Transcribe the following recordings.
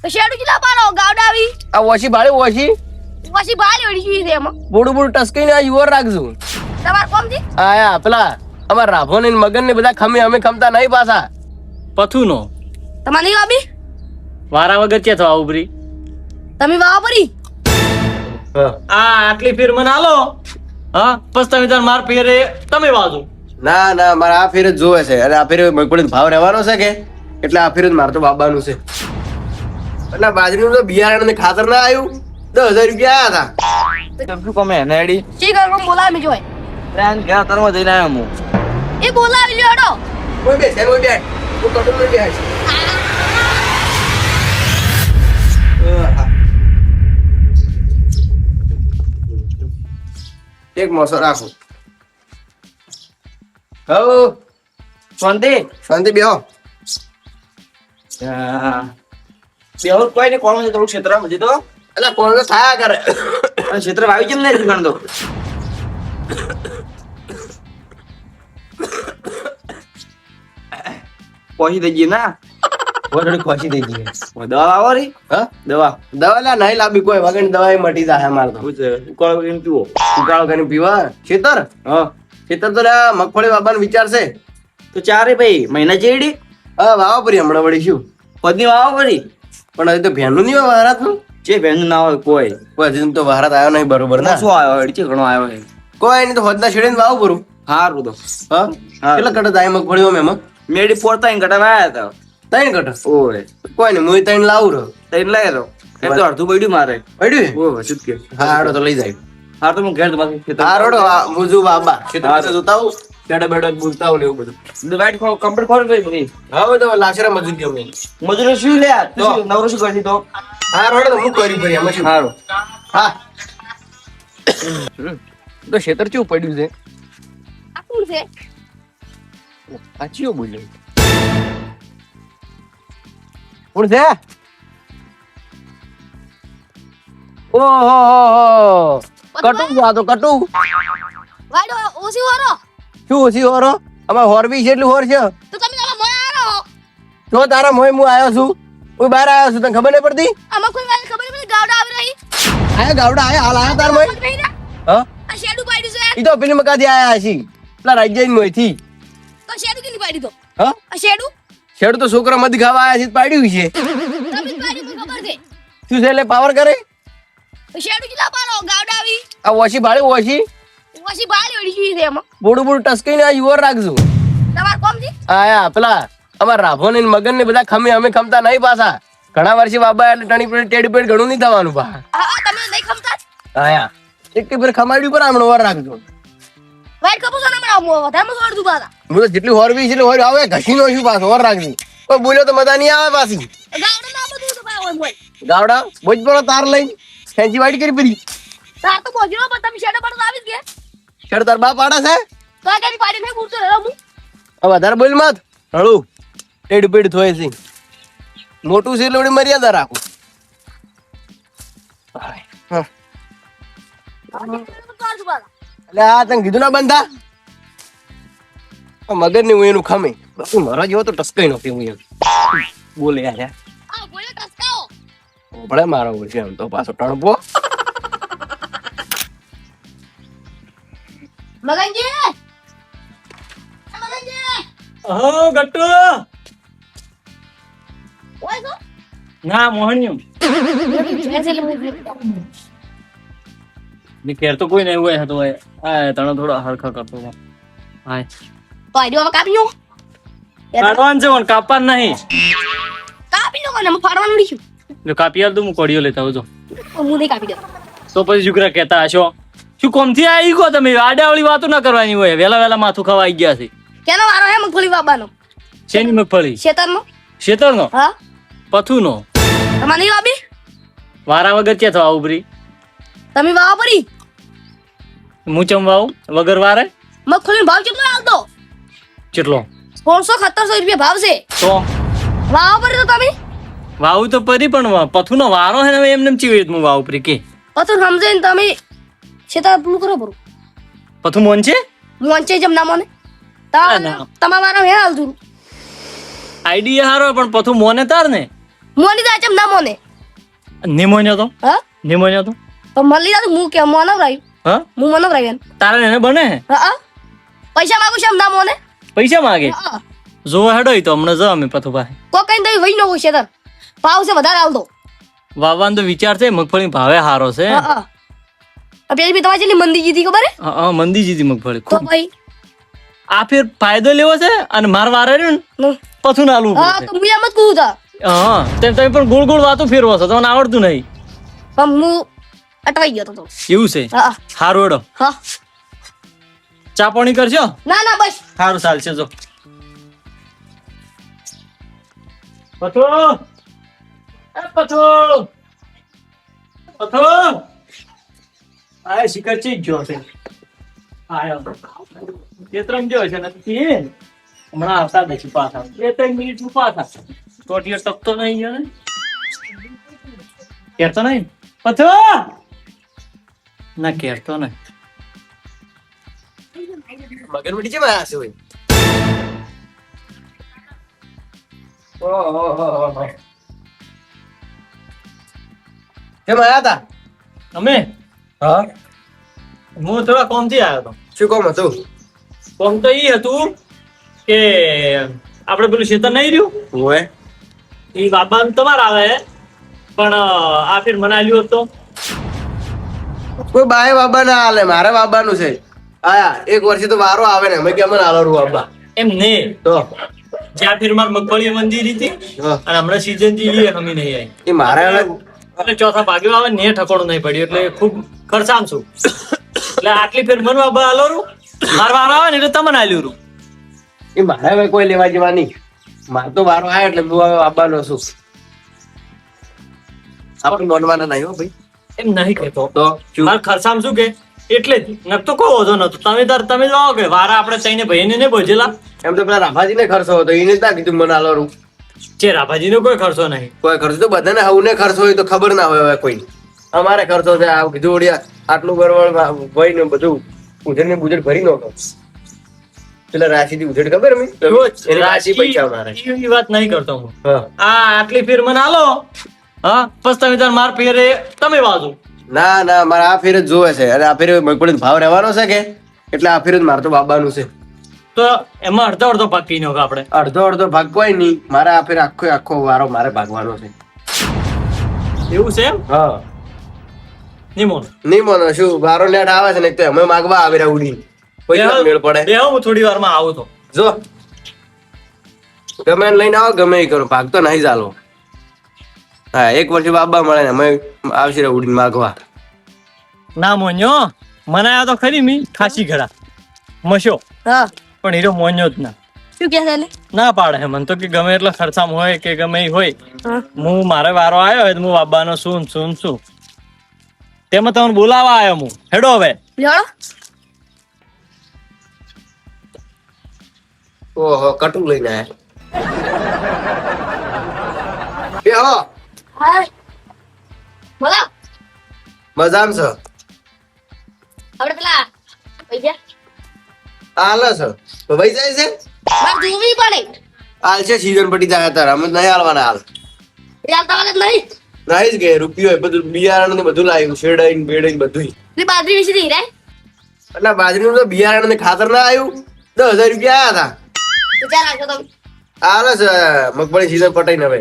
તો શેડું કેટલા પાડો ગાવડા આવી આ ઓછી ભાડે ઓછી પછી બાલ વળી જોઈ છે એમાં બોડું બોડું ટસકીને આ યુવર રાખજો. તમાર કોમ થી આયા પેલા અમાર રાભો ને મગન ને બધા ખમે અમે ખમતા નહીં પાછા. પથુનો તમારે નહીં વાબી વારા વગર ચે થવા ઉભરી તમે વાવ પરી આ આટલી ફેર મને હાલો હા પછી તમે તાર માર ફેરે તમે વાજો. ના ના મારે આ ફેર જ જોવે છે અને આ ફેર મગફળી ભાવ રહેવાનો છે કે એટલે આ ફેર જ મારે તો બાબાનું છે. એટલે બાજરીનું તો બિયારણ ને ખાતર ના આવ્યું 10,000 રૂપિયા આયા હતા. શું કમે નેડી ચી કર કોમ બોલાવી જોય ટ્રેન ગયા તરવા જઈને આવ્યો હું. એ બોલાવી લ્યો હેડો કોઈ બેસે કોઈ બેઠ હું કટું નહીં બેસ. એક મોસો રાખો. હો શાંતિ શાંતિ બેહો. બેહો કોઈ ને કોણ છે થોડું ક્ષેત્ર મજી તો એટલે કોણ તો થાયા કરે. ક્ષેત્ર આવી કેમ નહીં ગણ દો પહોંચી થઈ ગઈ ના થોડી ખોસી થઈ ગઈ. દવા આવો રી હા દવા દવા લા નહીં લાવી કોઈ વગર દવા મટી જાય મારે તો. ઉકાળો કરીને પીવો ઉકાળો કરીને પીવા ખેતર હા ખેતર તો લા મગફળી બાબાનો વિચાર છે. તો ચારે ભાઈ મહિના ચેડી હા વાવા પરી હમણાં વળી શું પદની વાવો કરી પણ હજી તો ભેનું નહીં હોય વહારાતનું. જે બેન ના હોય કોઈ કોઈ હજી તો વહારાત આવ્યો નહીં બરોબર ના. શું આવ્યો છે ઘણો આવ્યો છે કોઈ નહીં તો હોદના છેડીને વાવ કરું. સારું તો હા કેટલા કટત આય મગફળી હોય એમાં મેડી પોરતા કટા આવ્યા હતા 3 કટત. ઓય કોઈ નહીં હું 3 લાવું રહ્યો. એટલે લઈ રહ્યો એમ તો અડધું પડ્યું મારે પડ્યું ઓ વચુત કે હા હાડો તો લઈ જાય. હા તો હું ઘેર તમારે ખેતર હા રોડો હું જો બાબા ખેતર જોતા હું બેડા બેડા બોલતા હું ને એવું બધું. વાઈટ કમ્પ્લીટ ખોલ ભાઈ બધી હા બધો લાશરા મજૂરી અમે. મજૂરી શું લે તું શું નવરો શું કરતી તો હા રોડો તો હું કરી પડી એમાં શું. સારું હા તો ખેતર કેવું પડ્યું છે. આ કોણ છે સાચીઓ બોલ્યો કોણ છે. ઓહો કટુ આ તો કટુ વાડો ઓસી હોરો શું ઓછી હોરો અમાર હોરબી છે એટલું હોર છે. તો તમે તારા મોય આરો જો તારા મોય હું આવ્યો છું કોઈ બહાર આવ્યો છું તને ખબર નહીં પડતી. આમાં કોઈ વાત ખબર નહીં ગાવડા આવી રહી આયા ગાવડા આયા હાલ આયા તાર મોય. નહીં ના હા આ શેડું પાડ્યું છે ઈ તો પેલી મકાથી આયા હશી પેલા રાજ્ય મોય થી. તો શેડું કેની પાડી દો હા આ શેડું છેડ તો છોકરા મધ ખાવા આયા છે પાડ્યું છે. તમે પાડી મને ખબર છે શું છે એટલે પાવર કરે તો શેડું કેટલા પાડો ગાવડા આવી આ ઓછી ભાડે ઓછી પછી બાલ વળી જોઈ છે એમાં બોડું બોડું ટસકીને આ યુવર રાખજો. તમાર કોમ થી આયા પેલા અમાર રાભો ને મગન ને બધા ખમે અમે ખમતા નહીં પાછા. ઘણા વર્ષે બાબા એટલે ટણી પેડ ટેડી પેડ ઘણું નહીં થવાનું પા. હા તમે નહીં ખમતા આયા એક કે ફેર ખમાડ્યું પર આમણો વાર રાખજો. વાઈટ કપૂર સોના માં વધારે માં સોડ દુબાતા હું તો જેટલી હોરવી છે એટલે હોર આવે ઘસીનો છું પાછો વાર રાખજો. કોઈ બોલ્યો તો મજા નહીં આવે પાછી. ગાવડા ના બધું તો પાય હોય ગાવડા બોજ પર તાર લઈને ખેંચી વાડી કરી પડી. તાર તો બોજરો પણ તમે શેડો પર આવી જ ગયા છેડ તાર બાપ આડા છે તો આ કેની પાડી નહીં પૂરતો રહ્યો હું હવે વધારે બોલ મત હળું ટેડ પેડ થોય છે મોટું છે એટલે વળી મર્યાદા રાખો. હા એટલે આ તને કીધું ના બંધા મગર ની હું એનું ખમે બાપુ મારા જેવો તો ટસકાઈ નહોતી હું એમ બોલે યાર આ બોલે ટસકાઓ ભલે મારો ઓળશે એમ તો પાછો ટણપો. મગનજી મગનજી હા ગટ્ટુ ઓય તો ના મોહણ્યું ની કેર તો કોઈ નહીં હોય હતો આ તને થોડો હરખા કરતો હતો હાય પાડ્યો હવે કાપી લો કાઢવાનું છે પણ કાપવાનું નહીં કાપી લો મને ફાડવાનું લીધું જો કાપી આલ તો હું કોડિયો લેતા આવજો હું નહીં કાપી દઉં તો પછી છોકરા કહેતા હશો શું કોમથી આવી ગયો તમે આડાવળી વાતો ના કરવાની હોય વેલા વેલા માથું ખાવા આવી ગયા છે કેનો વારો હે મગફળી બાબાનો શેની મગફળી શેતરનો શેતરનો હા પથુનો તમારે નહીં વાબી વારા વગર ક્યાં થવા ઉભરી તમે વાવ પરી હું ચમ વાવ વગર વારે મગફળીનો ભાવ કેટલો આવતો કેટલો 1600-1700 રૂપિયા ભાવ છે તો વાવ પરી તો તમે વાવ તો પરી પણ પથુનો વારો હે ને એમને ચીવી હું વાવ પરી કે પતું સમજે ને તમે શેતર પેલું કરો બરું પથુ મોન છે મોંચે જેમ ના મને તમારા વારો હે હાલતું આઈડિયા હારો પણ પથુ મોને તાર ને મોની જાય ચમ ના મોને નિમોનિયો તો હા નિમોનિયો તો પણ મળી જાય હું કે મોનવ રાયું હા હું મનવ રાયું તારે એને બને હા પૈસા માંગુ છે ના મોને પૈસા માગે હા જોવા હેડો ઈ તો હમણાં જ અમે પથુ ભાઈ કો કઈ દઈ વઈ નો હોય છે ભાવ છે વધારે આલતો વાવવાનો તો વિચાર છે મગફળી ભાવે હારો છે હા પેલી બી તમારી જેટલી મંદી જીતી ખબર હે હા મંદી જીતી મગફળી તો ભાઈ આ ફેર ફાયદો લેવો છે અને માર વારે રહ્યું ને પથું ના આલવું હા પડશે તો હું એમ જ કહું તા હા તેમ તમે પણ ગોળ ગોળ વાતો ફેરવો છો તમને આવડતું નહીં પણ હું અટવાઈ ગયો તો એવું છે હા હારું હેડો હા ચા પાણી કરશો ના ના બસ સારું ચાલશે જો પથો એ પથો પથો આ શિખર ચી ગયો છે આયો કેતરમ ગયો છે નથી હમણાં આવતા નથી પાછા 2-3 મિનિટ માં પાછા ટોટીઓ ટકતો નહીં ગયો ને કેતો નહીં પથો ના કેતો નહીં મગનવડી કેમ આયા છે ભાઈ? ઓહો. કેમ આયા તા? અમે હા હું થોડા કોમથી આવ્યો હતો શું કામ હતું? કોમ તો ઈ હતું કે આપણે પેલું શેતર નહીં રહ્યું ઓએ એ બાબા તમારે આવે પણ આ ફેર મને આલ્યું હતો કોઈ બાય બાબા ના હાલે, મારે બાબાનું છે. આયા એક વર્ષે તો વારો આવે ને અમે કેમ હાલો રૂ બાબા એમ ને તો જ્યાં ફેર માર મગફળી મંદી હતી હા. અને હમણાં સીઝન થી ઈ અમે નહીં આવી એ મારે એટલે ચોથા ભાગે આવે ને ઠકોણું નહીં પડ્યું એટલે ખૂબ ખર્ચામ છું એટલે આટલી ફેર મન બાબા હાલો રૂ માર વારો આવે ને એટલે તમને આલ્યું રૂ એ મારે હવે કોઈ લેવા જેવા નહીં. મારે તો વારો આવે એટલે હું હવે બાબાનો છું. આપણે નોંધવાના નહીં હો ભાઈ. એમ નહીં કહેતો તો શું? માર ખર્ચામ શું કે એટલે જ નકતો કોઈ વધો નતો તમે જ આવો કે વારા આપણે તઈને ભાઈને ને બોજેલા એમ તો પેલા રાભાજીને ખર્ચો હતો એને જ ના કીધું મને હાલો રૂ. છે રાભાજીનો કોઈ ખર્ચો નહીં કોઈ ખર્ચો તો બધાને હવને ખર્ચો હોય તો ખબર ના હોય હવે કોઈ. અમારે ખર્ચો છે આ કીધું ઓડિયા આટલું ગરવળ ભાઈ ને બધું ઉધેડ ને બુધેડ ભરી નાખો. પેલા રાશિ થી ઉધેડ ખબર અમે એની રાશિ પૈસા અમારે. ઈ વાત નહીં કરતો હું હા. આ આટલી ફેર મને હાલો હા પછી તમે તાર માર ફેરે તમે વાજો ના ના મારે આ ફેર જ જોવે છે અને આ ફેર મગફળી ભાવ રહેવાનો છે કે એટલે આ ફેર જ મારે તો બાબાનું છે. તો એમાં અડધો ભાગ કઈ નાખો આપણે અડધો અડધો ભાગ કોઈ નહીં, મારે આ ફેર આખો વારો મારે ભાગવાનો છે. એવું છે એમ હા નિમોન નહીં મને શું વારો લેટ આવે છે ને તો અમે માગવા આવે ઉડી પૈસા મેળ પડે. બે હું થોડી વારમાં આવું તો જો ગમે એને લઈને આવો ગમે એ કરો, ભાગ તો નહીં ચાલો. હા એક વર્ષે બાબા મળે ને અમે આવશે ઉડીને માગવા. ના મોન્યો મને આવ્યો તો ખરી મી ખાસી ઘડા મશો હા પણ હીરો મોન્યો જ ના શું કે છે એટલે ના પાડે હે મને તો કે ગમે એટલો ખર્ચામ હોય કે ગમે ઈ હોય હા હું મારે વારો આવ્યો હોય તો હું બાબાનો શું તેમાં તમને બોલાવા આવ્યો હું હેડો હવે જાણો ઓહો કટું લઈને આયા. બે હો હા બોલો મજામ છે આપણે પેલા પૈસા હાલે છે તો વહી જાય છે મારે જોવી પડે હાલ છે સીઝન પટી જાય તારા અમે નહીં હાલવાના હાલ. એ હાલતા વાલે નહીં નહીં જ કે રૂપિયો બધું બિયારણ ને બધું લાવ્યું શેડાઈને બેડાઈને બધું. એટલે બાજરી વિશે થઈ રહે એટલે બાજરીનું તો બિયારણ ને ખાતર ના આવ્યું 10,000 રૂપિયા આયા હતા. વિચાર રાખજો તમે હાલે છે મગફળી સીઝન પટાઈને હવે.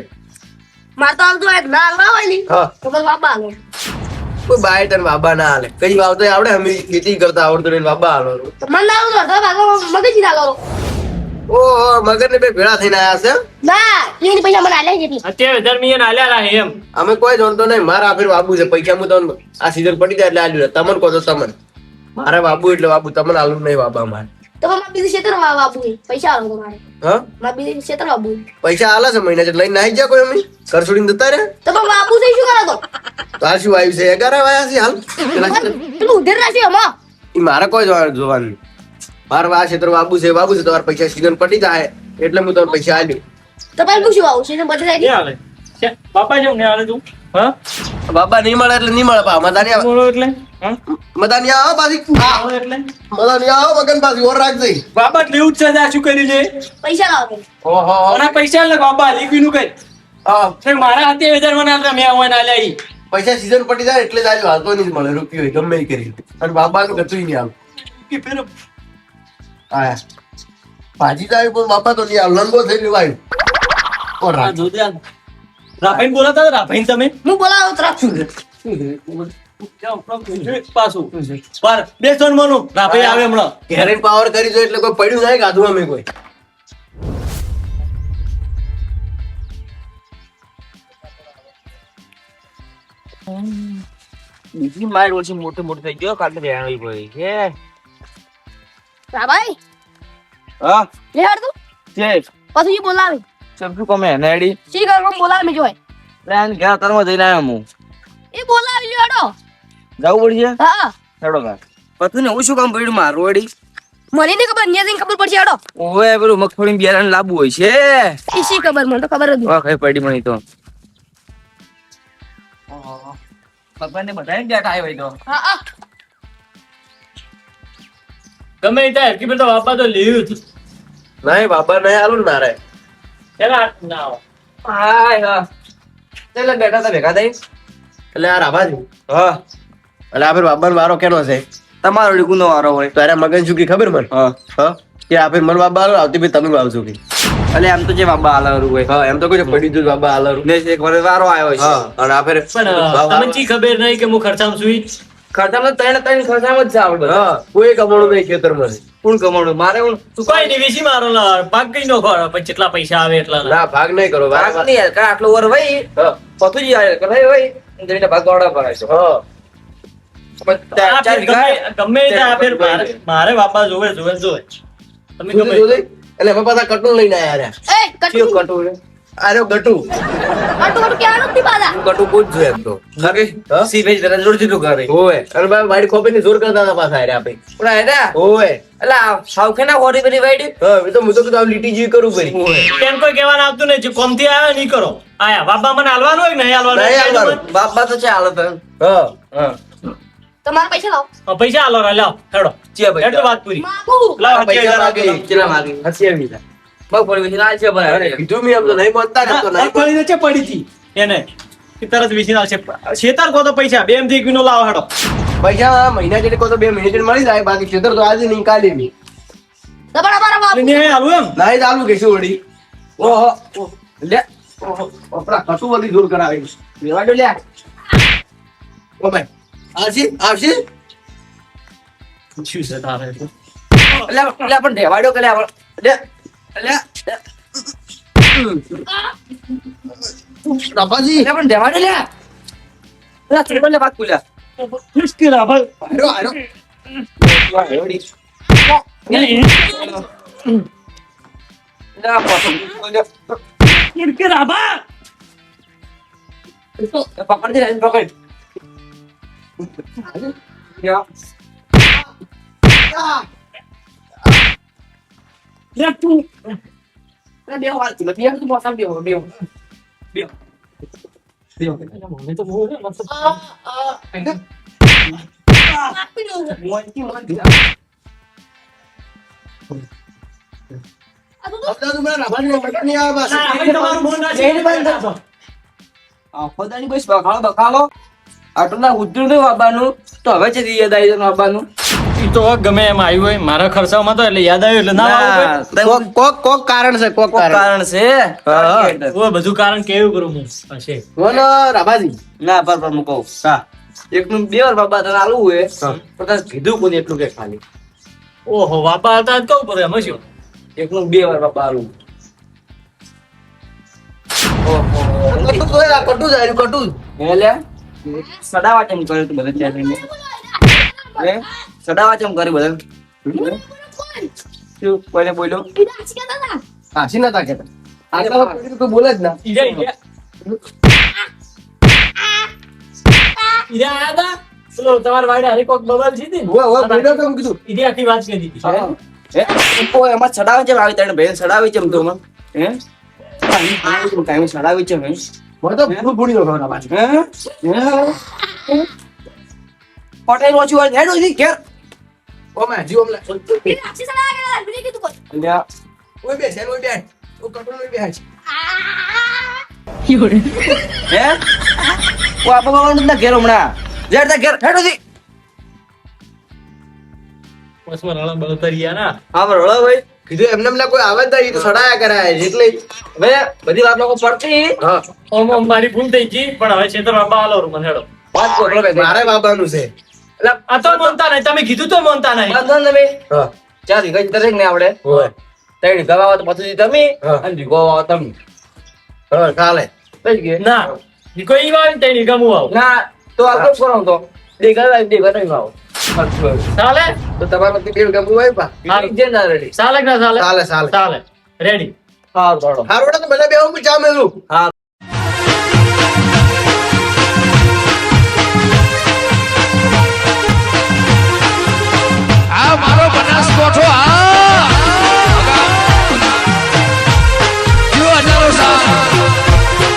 મારે તો હાલતું હોય ના હાલવા હોય ને હા તો બસ બાબા હાલો કોઈ બાય તને બાબા ના હાલે કઈ વાવતો આવડે અમે ખેતી કરતા આવડતું નહીં બાબા હાલો. મને ના આવતું અડધા ભાગો મગજ ના કરો ઓહો મગર ને બે ભેળા થઈને આયા છે. ના એની પૈસા મને આલ્યા જેટલી અત્યારે દરમિયાન આલ્યા રહે એમ અમે કોઈ જોડતો નહીં, મારે આ ફેર બાબુ છે પૈસા હું તમને આ સીઝન પડી જાય એટલે આલ્યું તમને કહો તો તમને મારે બાબુ એટલે બાબુ તમને આલું નહીં બાબા મારે. તો મારે બીજું ક્ષેત્ર બાબુ પૈસા આલો તમારે હા મારે બીજું ક્ષેત્ર બાબુ પૈસા હાલે છે મહિના લઈને નાઈ જા કોઈ અમે ઘર છોડીને જતા રે. તો પણ બાબુ થઈ શું કરો તો તો આ શું આવ્યું છે 11 વાયા છે હાલ પેલા પેલું ઉધેર રાખ્યું એમાં ઈ મારે કોઈ જોવાનું મારે આ ક્ષેત્ર બાબુ છે તમારા પૈસા સીઝન પટી જાય એટલે હું તમને પૈસા આલ્યું. તમારે પૂછ્યું આવું છે બધે કે હાલે બાપા જેમ ને હાલે તું હા બાબા નહીં મળે એટલે નહીં મળે પા મદાની આવે બોલો એટલે હા મદાની આવો પાછી આવો એટલે મદાની આવો મગન પાછી ઓર રાખજે. બાબા લેવું જ છે આ શું કરી લે પૈસા લાવો તમે. ઓહો અને પૈસા લે બાબા લીકવીનું કઈ હા સાહેબ, મારા 27,000 મને આલતા, મેં આવા ના આલ્યા ઈ. પૈસા સીઝન પટી જાય એટલે જ આવ્યો, હાલતો નહીં મળે રૂપિયો હોય, ગમે એ કરી. અને બાપાનું ગતું નહીં આવ. કે ફેર આયા ભાજી તો આવી પણ બાપા તો નહીં આવ, લંગો થઈ ગયો આવ્યો. કોણ આ રાખ? જોજે આ. રાભાઈને બોલાતા હતા, રાભાઈને તમે? હું બોલાવો તો રાખશું. પાછું. બાર, બેસો ને મનું. રાભાઈ આવે હમણાં. ઘેરેન પાવર કરી દો એટલે કોઈ પડ્યું નહીં ગાધું અમે કોઈ. બીજી માર ઓછી મોટો મોટો થઈ ગયો કાલે રહેણી પડી કે રાભાઈ હા લે હડ તું છે પછી ઈ બોલાવે સબકુ કમે નેડી શી કરવા બોલાવે મે જોય પ્લાન ઘર તરમાં જઈને આવ્યો હું એ બોલાવી લ્યો હડો. જવું પડશે હા હેડો કા પતું ને હું શું કામ પડ્યું મારું વડી મને નહીં ખબર, ન્યા જઈને ખબર પડશે હડો. ઓવે પેલું મગફળી બિયારણ લાવવું હોય છે ઈ શી ખબર, મને તો ખબર જ નહીં. વાહ કઈ પડી મને તો ભગવાનને બધાય બેઠા આવ્યો તો હા હા ગમે એ થાય, હરકી પર તો બાપા તો લેવું હતું. નહીં બાપા નહીં આલો ને મારે. એલા ના આવો. હાય હા ચાલ બેઠા તા ભેગા થઈ એટલે આ રાભાજી હા એટલે આ ફેર બાબાનો વારો કેનો છે? તમારો વડી ગુનો વારો હોય તારા મગન શું કી ખબર મને? હા હા કે આ ફેર મને બાબા આલો, આવતી ફેર તમે આવજો કી. એટલે એમ તો જે બાબા આલારું હોય હા એમ તો કોઈ પડી જ બાબા આલો. ને એક વાર વારો આવ્યો છે હા અને આ ફેર પણ તમને ચી ખબર નહીં કે હું ખર્ચામાં છું ઈ? ખર્ચામાં ત્રણ ખર્ચામાં જ છે આપણે બધા હા કોઈ કમાણું નહીં ખેતરમાં. કોણ કમાણું મારે હું તું કોઈ નહીં, વેચી મારો લા, ભાગ કઈ નો ખોરો, પછી જેટલા પૈસા આવે એટલા ના. ના ભાગ નહીં કરો ભાગ નહીં યાર કા આટલો વર ભાઈ હા પતું જ યાર કરે ભાઈ જઈને ભાગ વાળા ભરાય છે હા આ ફેર ગમે એ થાય, આ ફેર મારે બાપા જોવે જોવે જોવે. તમે તું ગમે તો જોઈ? એટલે હવે પાછા કટું લઈને આયા રહ્યા. એ કટુ કટુ આર્યો ગટુ. કટુ ક્યાં નથી બાદા. ગટુ પૂછ જો એમ તો. હા? સી ભેજ દરા જોડ દીધું કરે ઓય અને બાબા વાડી ખોપીને જોર કરતા હતા પાછા આર્યા આપે. પૂરા હેડા ઓય એટલે સાવખે ના હોરી બની વાઈડી હા એ તો હું તો કીધું આમ લીટી જેવી કરું પડી. એમ કોઈ કહેવાનું આવતું નહીં, જે કોમથી આવે નહીં કરો. આયા બાપા મને હાલવાનું હોય કે નહીં હાલવાનું? નહીં હાલવાનું. બાપા તો છે હાલત હા હા તમારા પૈસા લાવો. હા, પૈસા હાલો રા, લાવો હેડો. ચિયા ભાઈ એટલે વાત પૂરી. માગું. લાવો, પૈસા 27,000 માગે. કેટલા માગી હસી આવી જા. મગફળી વેચીને આ છે ભરાય અરે કીધું મેં એમ તો નહીં બોલતા ને એમ તો નહીં. મગફળી ને છે પડી હતી એને કે તરત વેચીને આવશે. શેતાર કહો તો પૈસા બે એમથી કિલો લાવો હેડો. પૈસા મહિના જેટલે કહો તો 2 મહિના જેટલે મળી જાય, બાકી ખેતર તો આજે નહીં કાલે નહીં. તમારા મારા બાપુ. એટલે નહીં હાલું એમ. નહીં ચાલુ કે શું વળી? ઓહો લે ઓહો આપણા કટુ વળી જોર કરાવે. લેવા દો લ્યા ઓ ભાઈ આવશે આવશે. શું છે તારે? એટલે પણ દેવાડો કે લે લે રાભાજી પણ દેવાડો લે લે થોડો લે વાત કુલ્યા મુશ્કેલ આ ભાઈ. આર્યો આર્યો. મુશ્કેલ આ ભાઈ. પકડ દે પકડ યા લે તું. બે વાત તું બે તું મોસમ બે બે બે. બે. મને તો બહુ ને મતલબ. આપી દઉં. આ તો અબદા તું મારા રાભાજી મટન નહીં આવે ના, પાછું. હવે તમારું મોન ના છે. જઈને બંધ કરશો. ફોદાની બસ બખાલો આટલું ના ઉતર્યું નહીં બાબાનું તો હવે છે યાદ આવી જવાનું બાબાનું ઈ તો ગમે એમ આવ્યું હોય, મારા ખર્ચામાં તો એટલે યાદ આવ્યું એટલે ના આવું કોક કારણ છે કોક કારણ. કારણ છે હા. કોઈ. ઓય, બધું કારણ કેવું કરું હું હશે. બોલો રાભાજી. ના પર હું કહું હા એકનું બે વાર બાબા તને આલવું હોય હા. પણ તારે કીધું કોને એટલું કે ખાલી ઓહો બાપા હતા જ કહું પડે એમાં શું? એકનું બે વાર બાબા આલવું ઓહો કટુ જોઈ રા, કટુ જ આર્યું, કટુ જ. એટલે સડાવા ચમ કરે તું બધા ત્યાં જઈને હે સડાવા ચમ કરે બધા શું કોઈને બોલ્યો ઈ ડાચી કહેતા હતા. હાસી નતા કહેતા. આટલા વખતે તો બોલે જ ના. ઈજા ઈજા ઈજા આયા હતા? પેલો તમારા વાડે હરિકોક બબાલ છે ને? ઓય, ઓય, બોલ્યો તો એમ કીધું. ઈદી આખી વાત કરી દીધી. હા. હે ઓ એમાં સડાવે ચમ આવી તને બેન સડાવી ચમ તો મને હે કાઈ સડાવી ચમ હે મને તો ફૂલ ફૂડી નો ખબર રાભાજી. હે પટેલ ઓછી હોય હેડો ઈ ઘેર ઓમે જીવો લે. ઈ ડાચી સડા ગયા. બીજું કીધું કોઈ. લ્યા ઓય બેસ, ઓય બેસ. ઓ કટુ ઓય બેસ. આ હે ઓ આપો બાવાનું ના ઘેર હમણાં જેડ તા ઘેર હેડો જી બસમાં રળા બળતરિયા ના હા બરોબર ભાઈ કીધું એમને એમને કોઈ આવે જ નહીં, ઈ તો સડાયા કરાય છે એટલે હવે બધી વાત લોકો પડતી હા ઓમ ઓમ મારી ભૂલ થઈ ગઈ પણ હવે છેતર બાબા આલો રૂમ હેડો વાત કોકલો ભાઈ મારે બાબાનું છે. એટલે આ તો માનતા નહીં તમે કીધું તો માનતા નહીં વાત દો ને તમે હા ચાર વીઘા તરે ને આપણે હોય. ત્રણ વીઘા વાવો તો પછી તમે હા. અને વીઘો વાવો તમે હા ચાલે. થઈ ગયું ના ઈ કોઈ ઈ વાવે ને તેની ગમું આવ ના તો આ તો કરો તો દેખા નહીં વાવો ચાલે તો તમારે તો કેવું ગમવું હોય પા હારું. જે ના રેડી ચાલે કે ના ચાલે ચાલે ચાલે ચાલે રેડી હા બરોબર હારું તો મને બે હું ચા મેલું. હા આ મારો બનાસકોઠો આ